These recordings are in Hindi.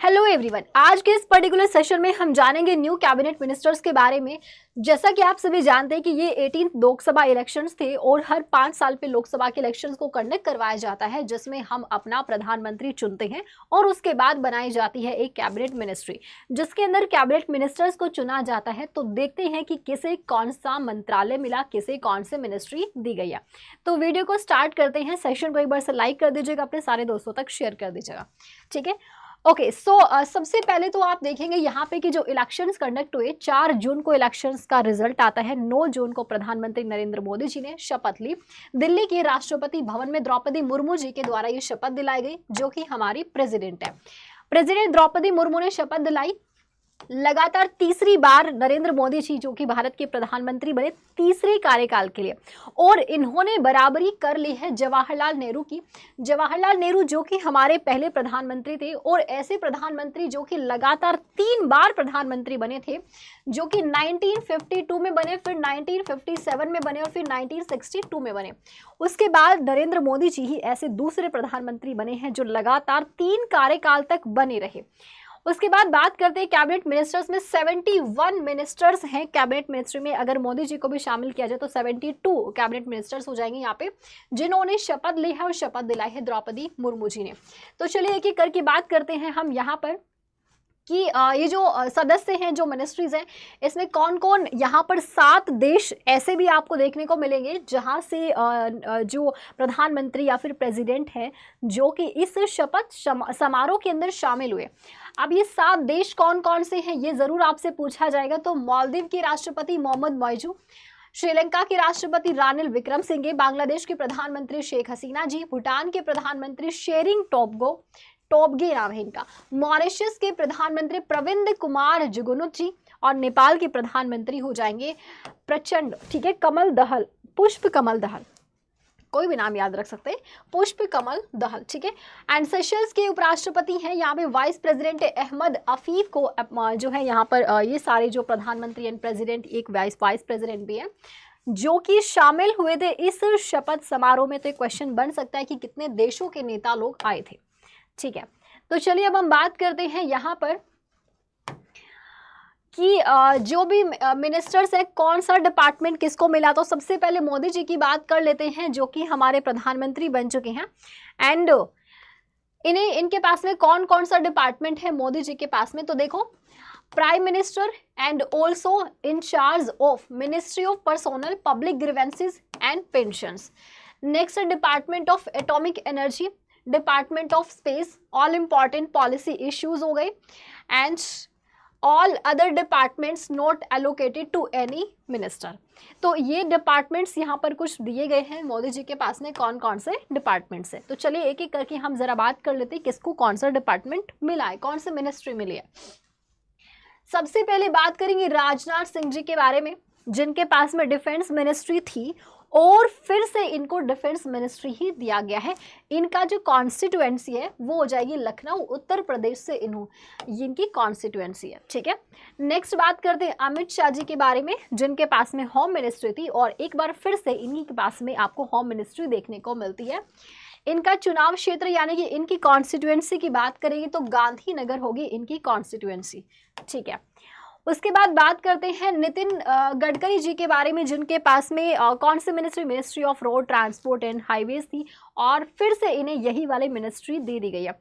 हेलो एवरीवन, आज के इस पर्टिकुलर सेशन में हम जानेंगे न्यू कैबिनेट मिनिस्टर्स के बारे में। जैसा कि आप सभी जानते हैं कि ये 18 लोकसभा इलेक्शंस थे और हर 5 साल पे लोकसभा के इलेक्शंस को कंडक्ट करवाया जाता है, जिसमें हम अपना प्रधानमंत्री चुनते हैं और उसके बाद बनाई जाती है एक कैबिनेट मिनिस्ट्री, जिसके अंदर कैबिनेट मिनिस्टर्स को चुना जाता है। तो देखते हैं कि किसे कौन सा मंत्रालय मिला, किसे कौन से मिनिस्ट्री दी गई है। तो वीडियो को स्टार्ट करते हैं। सेशन को एक बार से लाइक कर दीजिएगा, अपने सारे दोस्तों तक शेयर कर दीजिएगा, ठीक है। ओके, सो सबसे पहले तो आप देखेंगे यहाँ पे कि जो इलेक्शंस कंडक्ट हुए, 4 जून को इलेक्शंस का रिजल्ट आता है। 9 जून को प्रधानमंत्री नरेंद्र मोदी जी ने शपथ ली। दिल्ली के राष्ट्रपति भवन में द्रौपदी मुर्मू जी के द्वारा ये शपथ दिलाई गई, जो कि हमारी प्रेसिडेंट है। प्रेसिडेंट द्रौपदी मुर्मू ने शपथ दिलाई। लगातार तीसरी बार नरेंद्र मोदी जी जो कि भारत के प्रधानमंत्री बने तीसरे कार्यकाल के लिए, और इन्होंने बराबरी कर ली है जवाहरलाल नेहरू की। जवाहरलाल नेहरू जो कि हमारे पहले प्रधानमंत्री थे, और ऐसे प्रधानमंत्री जो कि लगातार 3 बार प्रधानमंत्री बने थे, जो कि 1952 में बने, फिर 1957 में बने और फिर 1962 में बने। उसके बाद नरेंद्र मोदी जी ही ऐसे दूसरे प्रधानमंत्री बने हैं जो लगातार 3 कार्यकाल तक बने रहे। उसके बाद बात करते हैं कैबिनेट मिनिस्टर्स में। 71 मिनिस्टर्स हैं कैबिनेट मिनिस्ट्री में। अगर मोदी जी को भी शामिल किया जाए तो 72 कैबिनेट मिनिस्टर्स हो जाएंगे यहाँ पे, जिन्होंने शपथ ली है और शपथ दिलाई है द्रौपदी मुर्मू जी ने। तो चलिए एक एक करके बात करते हैं हम यहाँ पर कि ये जो सदस्य हैं, जो मिनिस्ट्रीज हैं, इसमें कौन कौन यहाँ पर 7 देश ऐसे भी आपको देखने को मिलेंगे जहाँ से जो प्रधानमंत्री या फिर प्रेसिडेंट हैं जो कि इस शपथ समारोह के अंदर शामिल हुए। अब ये 7 देश कौन कौन से हैं ये ज़रूर आपसे पूछा जाएगा। तो मालदीव के राष्ट्रपति मोहम्मद मोइजू, श्रीलंका के राष्ट्रपति रानिल विक्रमसिंघे, बांग्लादेश के प्रधानमंत्री शेख हसीना जी, भूटान के प्रधानमंत्री शेरिंग टोब्गे नाम है इनका, मॉरिशस के प्रधानमंत्री प्रविंद कुमार जुगनूथ जी, और नेपाल के प्रधानमंत्री हो जाएंगे प्रचंड, ठीक है, कमल दहल, पुष्प कमल दहल, कोई भी नाम याद रख सकते हैं, पुष्प कमल दहल, ठीक है। एंड सेशल्स के उपराष्ट्रपति हैं यहाँ पे वाइस प्रेसिडेंट अहमद अफीफ को जो है यहाँ पर ये सारे जो प्रधानमंत्री एंड प्रेसिडेंट, एक वाइस प्रेसिडेंट भी है जो कि शामिल हुए थे इस शपथ समारोह में। तो एक क्वेश्चन बन सकता है कि कितने देशों के नेता लोग आए थे, ठीक है। तो चलिए अब हम बात करते हैं यहाँ पर कि जो भी मिनिस्टर्स है, कौन सा डिपार्टमेंट किसको मिला। तो सबसे पहले मोदी जी की बात कर लेते हैं जो कि हमारे प्रधानमंत्री बन चुके हैं। एंड इनके पास में कौन कौन सा डिपार्टमेंट है मोदी जी के पास में। तो देखो, prime minister and also in charge of ministry of personnel public grievances and pensions. Next, department of atomic energy, department of space, all important policy issues हो गए, and all other departments not allocated to any minister. तो ये डिपार्टमेंट्स यहाँ पर कुछ दिए गए हैं मोदी जी के पास में, कौन कौन से डिपार्टमेंट्स है। तो चलिए एक एक करके हम जरा बात कर लेते हैं किसको कौन सा डिपार्टमेंट मिला है, कौन से मिनिस्ट्री मिली है। सबसे पहले बात करेंगे राजनाथ सिंह जी के बारे में, जिनके पास में डिफेंस मिनिस्ट्री थी और फिर से इनको डिफेंस मिनिस्ट्री ही दिया गया है। इनका जो कॉन्स्टिट्यूएंसी है वो हो जाएगी लखनऊ, उत्तर प्रदेश से इनकी कॉन्स्टिट्यूएंसी है, ठीक है। नेक्स्ट बात करते हैं अमित शाह जी के बारे में, जिनके पास में होम मिनिस्ट्री थी, और एक बार फिर से इन्हीं के पास में आपको होम मिनिस्ट्री देखने को मिलती है। इनका चुनाव क्षेत्र यानी कि इनकी कॉन्स्टिट्यूएंसी की बात करेंगे तो गांधीनगर होगी इनकी कॉन्स्टिट्यूएंसी, ठीक है। उसके बाद बात करते हैं नितिन गडकरी जी के बारे में, जिनके पास में कौन सी ministry of road transport and highways थी, और फिर से इन्हें यही वाली मिनिस्ट्री दे दी गई है।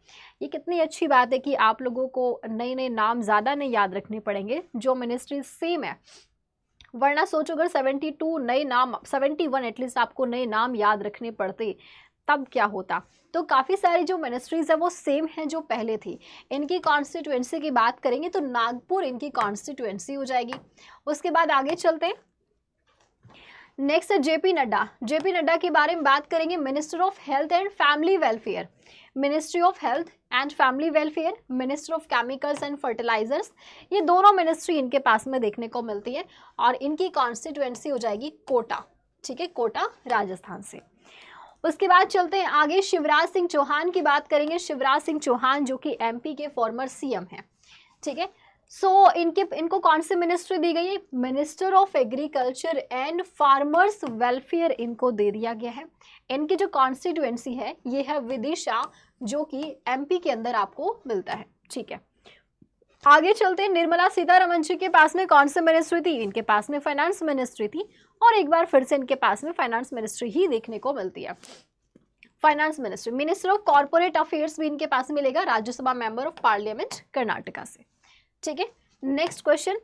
ये कितनी अच्छी बात है कि आप लोगों को नए नए नाम ज़्यादा नहीं याद रखने पड़ेंगे, जो मिनिस्ट्री सेम है। वरना सोचो अगर 72 नए नाम, 71 एटलीस्ट आपको नए नाम याद रखने पड़ते तब क्या होता। तो काफ़ी सारी जो मिनिस्ट्रीज है वो सेम है जो पहले थी। इनकी कॉन्स्टिट्यूएंसी की बात करेंगे तो नागपुर इनकी कॉन्स्टिट्यूएंसी हो जाएगी। उसके बाद आगे चलते हैं। नेक्स्ट है जेपी नड्डा। जेपी नड्डा के बारे में बात करेंगे, minister of health and family welfare, ministry of health and family welfare, minister of chemicals and fertilisers. ये दोनों मिनिस्ट्री इनके पास में देखने को मिलती है, और इनकी कॉन्स्टिट्यूएंसी हो जाएगी कोटा, ठीक है, कोटा राजस्थान से। उसके बाद चलते हैं आगे, शिवराज सिंह चौहान की बात करेंगे। शिवराज सिंह चौहान जो कि एमपी के फॉर्मर सीएम हैं, ठीक है। सो इनको कौन सी मिनिस्ट्री दी गई है, minister of agriculture and farmers welfare इनको दे दिया गया है। इनकी जो कॉन्स्टिट्यूएंसी है ये है विदिशा, जो कि एमपी के अंदर आपको मिलता है, ठीक है, आगे चलते हैं। निर्मला सीतारमण जी के पास में कौन सी मिनिस्ट्री थी? इनके पास में फाइनेंस मिनिस्ट्री थी, और एक बार फिर से इनके पास में फाइनेंस मिनिस्ट्री ही देखने को मिलती है। Finance ministry, minister of corporate affairs भी इनके पास मिलेगा, Rajya Sabha member of parliament Karnataka से। ठीक है, नेक्स्ट क्वेश्चन,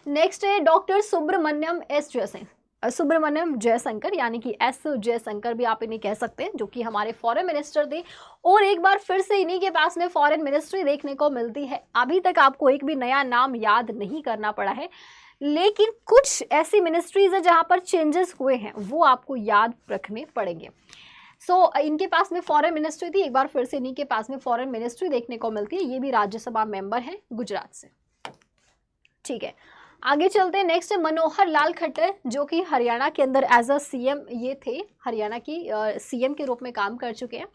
नेक्स्ट है डॉक्टर सुब्रमण्यम जयशंकर, यानी कि एस जयशंकर भी आप इन्हें कह सकते हैं, जो कि हमारे फॉरेन मिनिस्टर थे, और एक बार फिर से इन्हीं के पास में फॉरेन मिनिस्ट्री देखने को मिलती है। अभी तक आपको एक भी नया नाम याद नहीं करना पड़ा है, लेकिन कुछ ऐसी मिनिस्ट्रीज है जहां पर चेंजेस हुए हैं, वो आपको याद रखने पड़ेंगे। इनके पास में फॉरेन मिनिस्ट्री थी, एक बार फिर से इन्हीं के पास में फॉरेन मिनिस्ट्री देखने को मिलती है। ये भी राज्यसभा मेंबर है गुजरात से। ठीक है, आगे चलते हैं। नेक्स्ट है मनोहर लाल खट्टर, जो कि हरियाणा के अंदर एज अ सीएम ये थे, हरियाणा की सीएम के रूप में काम कर चुके हैं।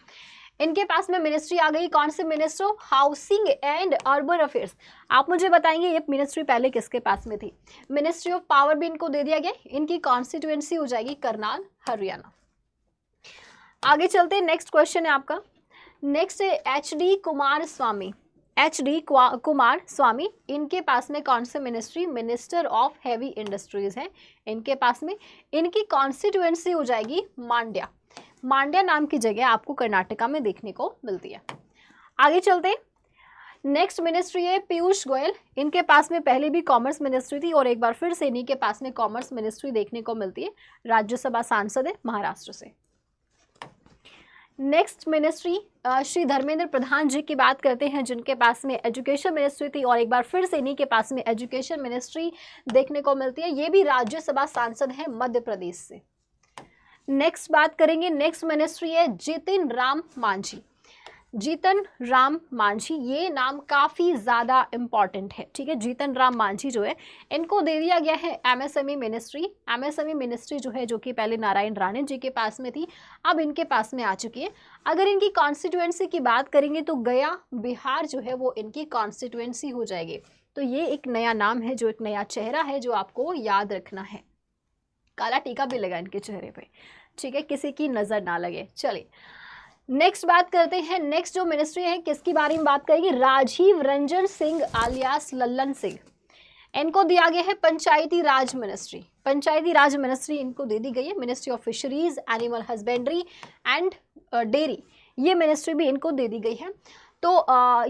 इनके पास में मिनिस्ट्री आ गई, कौन से? Minister of housing and urban affairs. आप मुझे बताएंगे ये मिनिस्ट्री पहले किसके पास में थी? मिनिस्ट्री ऑफ पावर भी इनको दे दिया गया। इनकी कॉन्स्टिट्यूएंसी हो जाएगी करनाल, हरियाणा। आगे चलते हैं, नेक्स्ट क्वेश्चन है आपका। नेक्स्ट है एच.डी. कुमारस्वामी। एच.डी. कुमारस्वामी, इनके पास में कौन से ministry? Minister of heavy industries है इनके पास में। इनकी कॉन्स्टिट्यूएंसी हो जाएगी मांड्या। मांड्या नाम की जगह आपको कर्नाटका में देखने को मिलती है। आगे चलते हैं, नेक्स्ट मिनिस्ट्री है पीयूष गोयल। इनके पास में पहले भी कॉमर्स मिनिस्ट्री थी, और एक बार फिर से इन्हीं के पास में कॉमर्स मिनिस्ट्री देखने को मिलती है। राज्यसभा सांसद है महाराष्ट्र से। नेक्स्ट मिनिस्ट्री श्री धर्मेंद्र प्रधान जी की बात करते हैं, जिनके पास में एजुकेशन मिनिस्ट्री थी, और एक बार फिर से इन्हीं के पास में एजुकेशन मिनिस्ट्री देखने को मिलती है। ये भी राज्यसभा सांसद है मध्य प्रदेश से। नेक्स्ट बात करेंगे, नेक्स्ट मिनिस्ट्री है जितिन राम मांझी। जीतन राम मांझी, ये नाम काफ़ी ज़्यादा इम्पॉर्टेंट है। ठीक है, जीतन राम मांझी जो है, इनको दे दिया गया है एमएसएमई मिनिस्ट्री। एमएसएमई मिनिस्ट्री जो है, जो कि पहले नारायण राणे जी के पास में थी, अब इनके पास में आ चुकी है। अगर इनकी कॉन्स्टिट्यूएंसी की बात करेंगे तो गया बिहार जो है वो इनकी कॉन्स्टिट्यूएंसी हो जाएगी। तो ये एक नया नाम है, जो एक नया चेहरा है, जो आपको याद रखना है। काला टीका भी लगा इनके चेहरे पे, ठीक है, किसी की नज़र ना लगे। चलिए नेक्स्ट बात करते हैं। नेक्स्ट जो मिनिस्ट्री है, किसकी बारे में बात करेंगे? राजीव रंजन सिंह आलियास लल्लन सिंह। इनको दिया गया है पंचायती राज मिनिस्ट्री। पंचायती राज मिनिस्ट्री इनको दे दी गई है। Ministry of fisheries, animal husbandry and dairy, ये मिनिस्ट्री भी इनको दे दी गई है। तो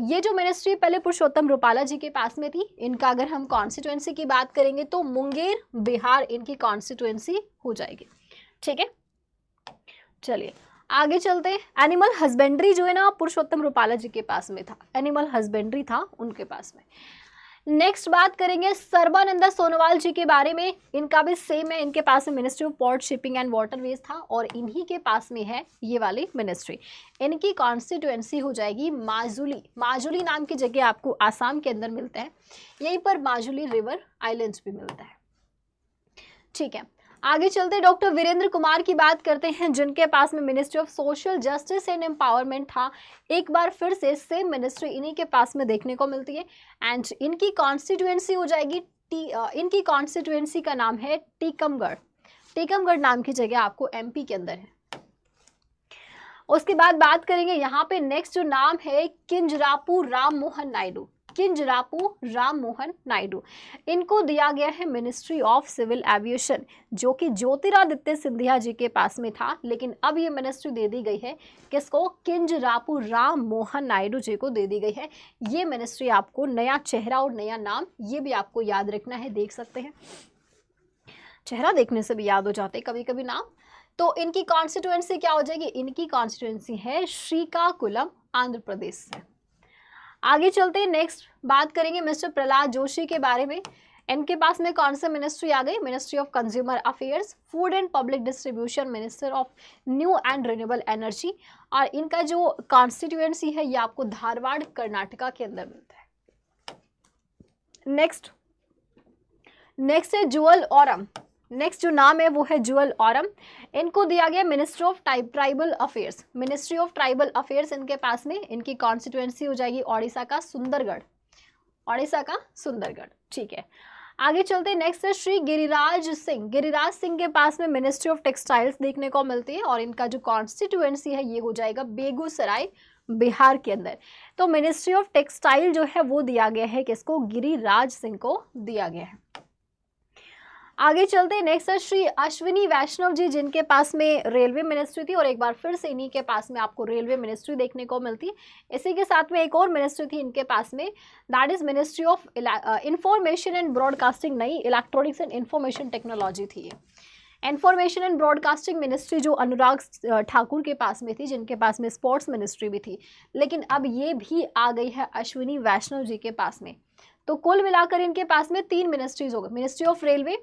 ये जो मिनिस्ट्री पहले पुरुषोत्तम रूपाला जी के पास में थी, इनका अगर हम कॉन्स्टिट्यूएंसी की बात करेंगे तो मुंगेर बिहार इनकी कॉन्स्टिट्यूएंसी हो जाएगी। ठीक है, चलिए आगे चलते हैं। एनिमल हस्बेंड्री जो है ना, पुरुषोत्तम रूपाला जी के पास में था, एनिमल हस्बेंड्री था उनके पास में। नेक्स्ट बात करेंगे सर्बानंद सोनोवाल जी के बारे में। इनका भी सेम है, इनके पास में ministry of port shipping and waterways था, और इन्हीं के पास में है ये वाली मिनिस्ट्री। इनकी कॉन्स्टिट्यूएंसी हो जाएगी माजुली। माजुली नाम की जगह आपको आसाम के अंदर मिलता है, यहीं पर माजुली रिवर आइलैंड्स भी मिलता है। ठीक है, आगे चलते डॉक्टर वीरेंद्र कुमार की बात करते हैं, जिनके पास में ministry of social justice and empowerment था। एक बार फिर से सेम मिनिस्ट्री इन्हीं के पास में देखने को मिलती है, एंड इनकी कॉन्स्टिट्यूएंसी हो जाएगी इनकी कॉन्स्टिट्यूएंसी का नाम है टीकमगढ़। टीकमगढ़ नाम की जगह आपको एमपी के अंदर है। उसके बाद बात करेंगे यहाँ पे नेक्स्ट जो नाम है किंजरापू राम मोहन नायडू। किंजरापू राम मोहन नायडू, इनको दिया गया है मिनिस्ट्री ऑफ सिविल एविएशन, जो कि ज्योतिरादित्य सिंधिया जी के पास में था, लेकिन अब ये मिनिस्ट्री दे दी गई है किसको? किंजरापू राम मोहन नायडू जी को दे दी गई है। ये मिनिस्ट्री आपको नया चेहरा और नया नाम, ये भी आपको याद रखना है। देख सकते हैं, चेहरा देखने से भी याद हो जाते कभी कभी नाम। तो इनकी कॉन्स्टिट्यूएंसी क्या हो जाएगी? इनकी कॉन्स्टिट्यूएंसी है श्रीकाकुलम, आंध्र प्रदेश से। आगे चलते हैं, नेक्स्ट बात करेंगे मिस्टर प्रहलाद जोशी के बारे में। इनके पास में कौन सा मिनिस्ट्री आ गई? Ministry of consumer affairs, food and public distribution, minister of new and renewable energy, और इनका जो कॉन्स्टिट्यूएंसी है ये आपको धारवाड़ कर्नाटका के अंदर मिलता है। नेक्स्ट है जुअल ओरम। नेक्स्ट जो नाम है वो है जुअल ओरम। इनको दिया गया ministry of tribal affairs. Ministry of tribal affairs इनके पास में, इनकी कॉन्स्टिट्यूएंसी हो जाएगी ओडिशा का सुंदरगढ़। ओडिशा का सुंदरगढ़, ठीक है। आगे चलते हैं, नेक्स्ट है श्री गिरिराज सिंह। गिरिराज सिंह के पास में मिनिस्ट्री ऑफ टेक्सटाइल्स देखने को मिलती है, और इनका जो कॉन्स्टिट्यूएंसी है ये हो जाएगा बेगूसराय बिहार के अंदर। तो मिनिस्ट्री ऑफ टेक्सटाइल जो है वो दिया गया है किसको, गिरिराज सिंह को दिया गया है। आगे चलते हैं, नेक्स्ट है श्री अश्विनी वैष्णव जी, जिनके पास में रेलवे मिनिस्ट्री थी और एक बार फिर से इन्हीं के पास में आपको रेलवे मिनिस्ट्री देखने को मिलती। इसी के साथ में एक और मिनिस्ट्री थी इनके पास में, that is ministry of information and broadcasting, नई इलेक्ट्रॉनिक्स एंड इंफॉर्मेशन टेक्नोलॉजी थी ये। इंफॉर्मेशन एंड ब्रॉडकास्टिंग मिनिस्ट्री जो अनुराग ठाकुर के पास में थी, जिनके पास में स्पोर्ट्स मिनिस्ट्री भी थी, लेकिन अब ये भी आ गई है अश्विनी वैष्णव जी के पास में। तो कुल मिलाकर इनके पास में 3 मिनिस्ट्रीज हो गई, ministry of railway,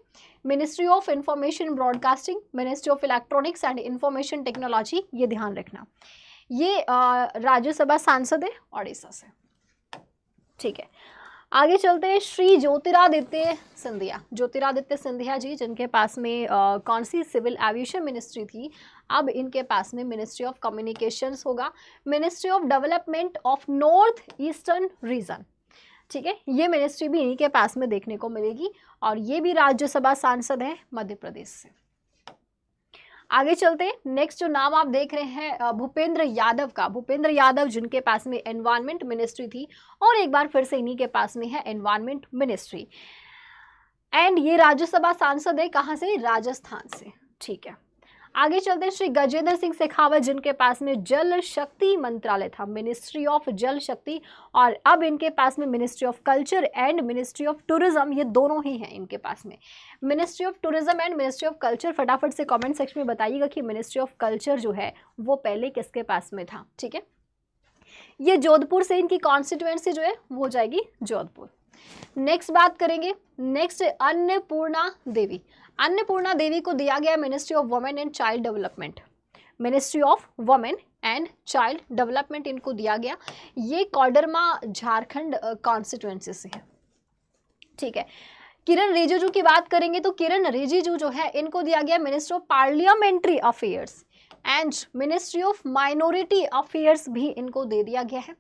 ministry of information broadcasting, ministry of electronics and information technology. ये ध्यान रखना, ये राज्यसभा सांसद है ओडिशा से। ठीक है, आगे चलते हैं, श्री ज्योतिरादित्य सिंधिया, ज्योतिरादित्य सिंधिया जी, जिनके पास में कौन सी सिविल एविएशन मिनिस्ट्री थी, अब इनके पास में मिनिस्ट्री ऑफ कम्युनिकेशंस होगा, ministry of development of north eastern region. ठीक है, ये मिनिस्ट्री भी इन्हीं के पास में देखने को मिलेगी और ये भी राज्यसभा सांसद हैं मध्य प्रदेश से। आगे चलते हैं, नेक्स्ट जो नाम आप देख रहे हैं भूपेंद्र यादव का, भूपेंद्र यादव जिनके पास में एनवायरनमेंट मिनिस्ट्री थी और एक बार फिर से इन्हीं के पास में है एनवायरनमेंट मिनिस्ट्री, एंड ये राज्यसभा सांसद है, कहाँ से, राजस्थान से। ठीक है, आगे चलते हैं, श्री गजेंद्र सिंह शेखावत जिनके पास में जल शक्ति मंत्रालय था, मिनिस्ट्री ऑफ जल शक्ति, और अब इनके पास में ministry of culture and ministry of tourism, ये दोनों ही हैं इनके पास में, ministry of tourism and ministry of culture. फटाफट से कमेंट सेक्शन में बताइएगा कि मिनिस्ट्री ऑफ कल्चर जो है वो पहले किसके पास में था। ठीक है, ये जोधपुर से, इनकी कॉन्स्टिट्यूएंसी जो है वो हो जाएगी जोधपुर। नेक्स्ट बात करेंगे, नेक्स्ट अन्नपूर्णा देवी, अन्नपूर्णा देवी को दिया गया ministry of women and child development, ministry of women and child development इनको दिया गया, ये कोडरमा झारखंड कॉन्स्टिट्यूएंसी से है। ठीक है, किरण रिजिजू की बात करेंगे तो किरण रिजिजू जो है इनको दिया गया ministry of parliamentary affairs and ministry of minority affairs भी इनको दे दिया गया है,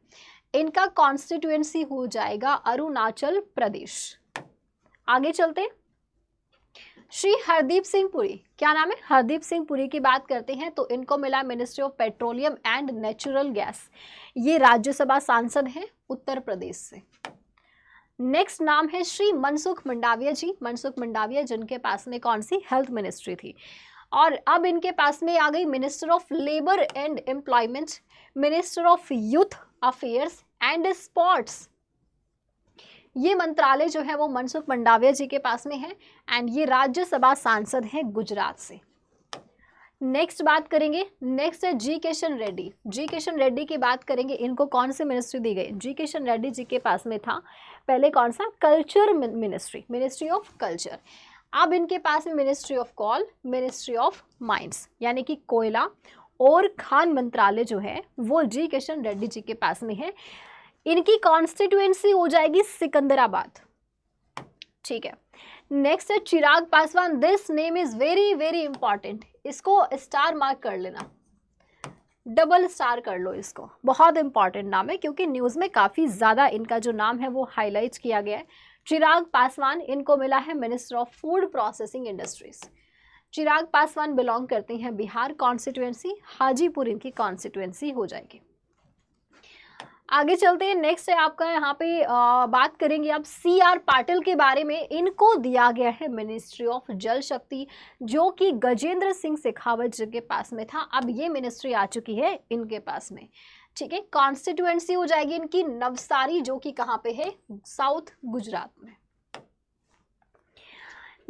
इनका कॉन्स्टिट्यूएंसी हो जाएगा अरुणाचल प्रदेश। आगे चलते, श्री हरदीप सिंह पुरी, क्या नाम है, हरदीप सिंह पुरी की बात करते हैं तो इनको मिला ministry of petroleum and natural gas, ये राज्यसभा सांसद हैं उत्तर प्रदेश से। नेक्स्ट नाम है श्री मनसुख मंडाविया जी, मनसुख मंडाविया जिनके पास में कौन सी, हेल्थ मिनिस्ट्री थी, और अब इनके पास में आ गई minister of labour and employment, minister of youth affairs and sports, ये मंत्रालय जो है वो मनसुख मंडाविया जी के पास में है, एंड ये राज्यसभा सांसद हैं गुजरात से। नेक्स्ट बात करेंगे, नेक्स्ट है जी किशन रेड्डी, जी किशन रेड्डी की बात करेंगे, इनको कौन सी मिनिस्ट्री दी गई, जी किशन रेड्डी जी के पास में था पहले कौन सा, culture ministry, ministry of culture, अब इनके पास में ministry of coal, ministry of mines, यानी कि कोयला और खान मंत्रालय जो है वो जी किशन रेड्डी जी के पास में है, इनकी कॉन्स्टिट्यूएंसी हो जाएगी सिकंदराबाद। ठीक है, नेक्स्ट है Chirag Paswan, this name is very very important, इसको स्टार मार्क कर लेना, डबल स्टार कर लो इसको, बहुत इंपॉर्टेंट नाम है क्योंकि न्यूज़ में काफ़ी ज़्यादा इनका जो नाम है वो हाईलाइट किया गया है। चिराग पासवान, इनको मिला है minister of food processing industries. Chirag Paswan belong करते हैं बिहार कॉन्स्टिट्यूएंसी, हाजीपुर इनकी कॉन्स्टिट्यूएंसी हो जाएगी। आगे चलते हैं, नेक्स्ट है आपका यहाँ पे बात करेंगे आप सी आर पाटिल के बारे में, इनको दिया गया है मिनिस्ट्री ऑफ जल शक्ति जो कि गजेंद्र सिंह शेखावत जी के पास में था, अब ये मिनिस्ट्री आ चुकी है इनके पास में। ठीक है, कॉन्स्टिट्यूएंसी हो जाएगी इनकी नवसारी जो कि कहाँ पे है, साउथ गुजरात में।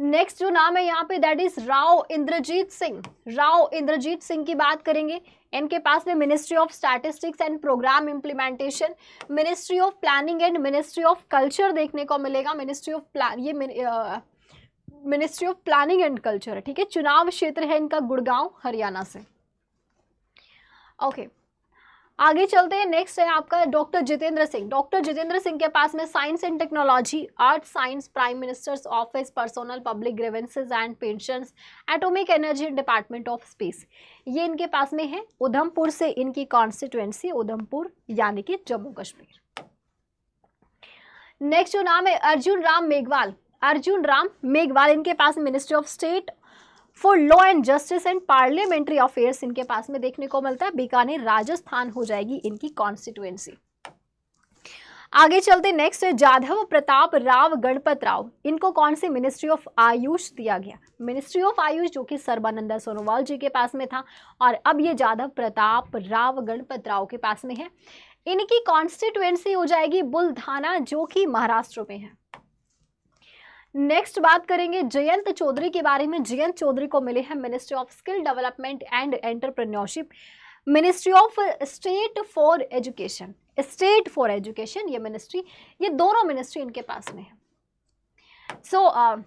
नेक्स्ट जो नाम है यहाँ पे दैट इज राव इंद्रजीत सिंह, राव इंद्रजीत सिंह की बात करेंगे, इनके पास में ministry of statistics and programme implementation, ministry of planning and ministry of culture देखने को मिलेगा, मिनिस्ट्री ऑफ प्लान, ये ministry of planning and culture है। ठीक है, चुनाव क्षेत्र है इनका गुड़गांव हरियाणा से। ओके, आगे चलते हैं, नेक्स्ट है आपका डॉक्टर जितेंद्र सिंह, डॉक्टर जितेंद्र सिंह के पास में science and technology, art science, prime minister's office, personnel public grievances and pensions, atomic energy department of space, ये इनके पास में है। उधमपुर से इनकी कॉन्स्टिट्यूएंसी, उधमपुर यानी कि जम्मू कश्मीर। नेक्स्ट जो नाम है अर्जुन राम मेघवाल, अर्जुन राम मेघवाल, इनके पास ministry of state for law and justice and parliamentary affairs इनके पास में देखने को मिलता है। बीकानेर राजस्थान हो जाएगी इनकी कॉन्स्टिट्यूएंसी। आगे चलते नेक्स्ट है जाधव प्रताप राव गणपत राव, इनको कौन सी मिनिस्ट्री ऑफ आयुष दिया गया? मिनिस्ट्री ऑफ आयुष जो कि सर्बानंद सोनोवाल जी के पास में था और अब ये जाधव प्रताप राव गणपत राव के पास में है। इनकी कॉन्स्टिट्यूएंसी हो जाएगी बुलढाना जो कि महाराष्ट्र में है। नेक्स्ट बात करेंगे जयंत चौधरी के बारे में। जयंत चौधरी को मिले हैं ministry of skill development and entrepreneurship, ministry of state for education, state for education ये मिनिस्ट्री, ये दोनों मिनिस्ट्री इनके पास में है। सो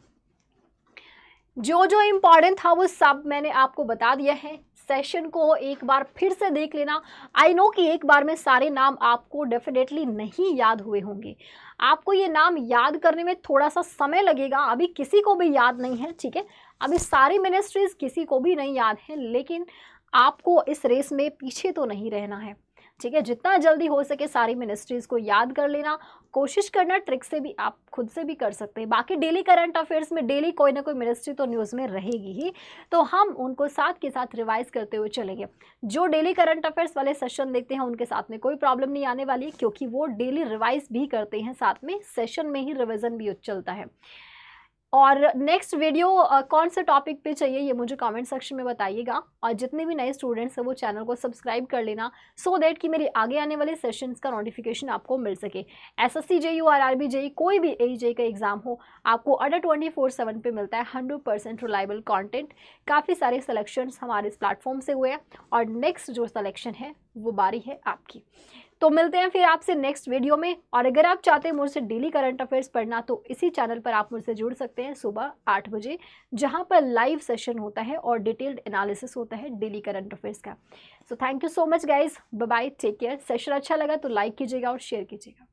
जो जो इम्पॉर्टेंट था वो सब मैंने आपको बता दिया है। सेशन को एक बार फिर से देख लेना। आई नो कि एक बार में सारे नाम आपको डेफिनेटली नहीं याद हुए होंगे, आपको ये नाम याद करने में थोड़ा सा समय लगेगा। अभी किसी को भी याद नहीं है, ठीक है, अभी सारी मिनिस्ट्रीज किसी को भी नहीं याद है, लेकिन आपको इस रेस में पीछे तो नहीं रहना है, ठीक है। जितना जल्दी हो सके सारी मिनिस्ट्रीज को याद कर लेना, कोशिश करना, ट्रिक से भी आप खुद से भी कर सकते हैं। बाकी डेली करंट अफेयर्स में डेली कोई ना कोई मिनिस्ट्री तो न्यूज़ में रहेगी ही, तो हम उनको साथ के साथ रिवाइज करते हुए चलेंगे। जो डेली करंट अफेयर्स वाले सेशन देखते हैं उनके साथ में कोई प्रॉब्लम नहीं आने वाली, क्योंकि वो डेली रिवाइज भी करते हैं, साथ में सेशन में ही रिविजन भी चलता है। और नेक्स्ट वीडियो कौन से टॉपिक पे चाहिए ये मुझे कमेंट सेक्शन में बताइएगा। और जितने भी नए स्टूडेंट्स हैं वो चैनल को सब्सक्राइब कर लेना, सो दैट कि मेरे आगे आने वाले सेशंस का नोटिफिकेशन आपको मिल सके। एसएससी जेयू और आरआरबी जेई कोई भी एजे का एग्जाम हो, आपको अंडर 24/7 पे मिलता है 100% रिलायबल कंटेंट। काफ़ी सारे सिलेक्शंस हमारे इस प्लेटफॉर्म से हुए हैं और नेक्स्ट जो सिलेक्शन है वो बारी है आपकी। तो मिलते हैं फिर आपसे नेक्स्ट वीडियो में। और अगर आप चाहते हैं मुझसे डेली करंट अफेयर्स पढ़ना तो इसी चैनल पर आप मुझसे जुड़ सकते हैं सुबह 8 बजे, जहां पर लाइव सेशन होता है और डिटेल्ड एनालिसिस होता है डेली करंट अफेयर्स का। So thank you so much guys, bye bye, take care. Session अच्छा लगा तो लाइक कीजिएगा और शेयर कीजिएगा।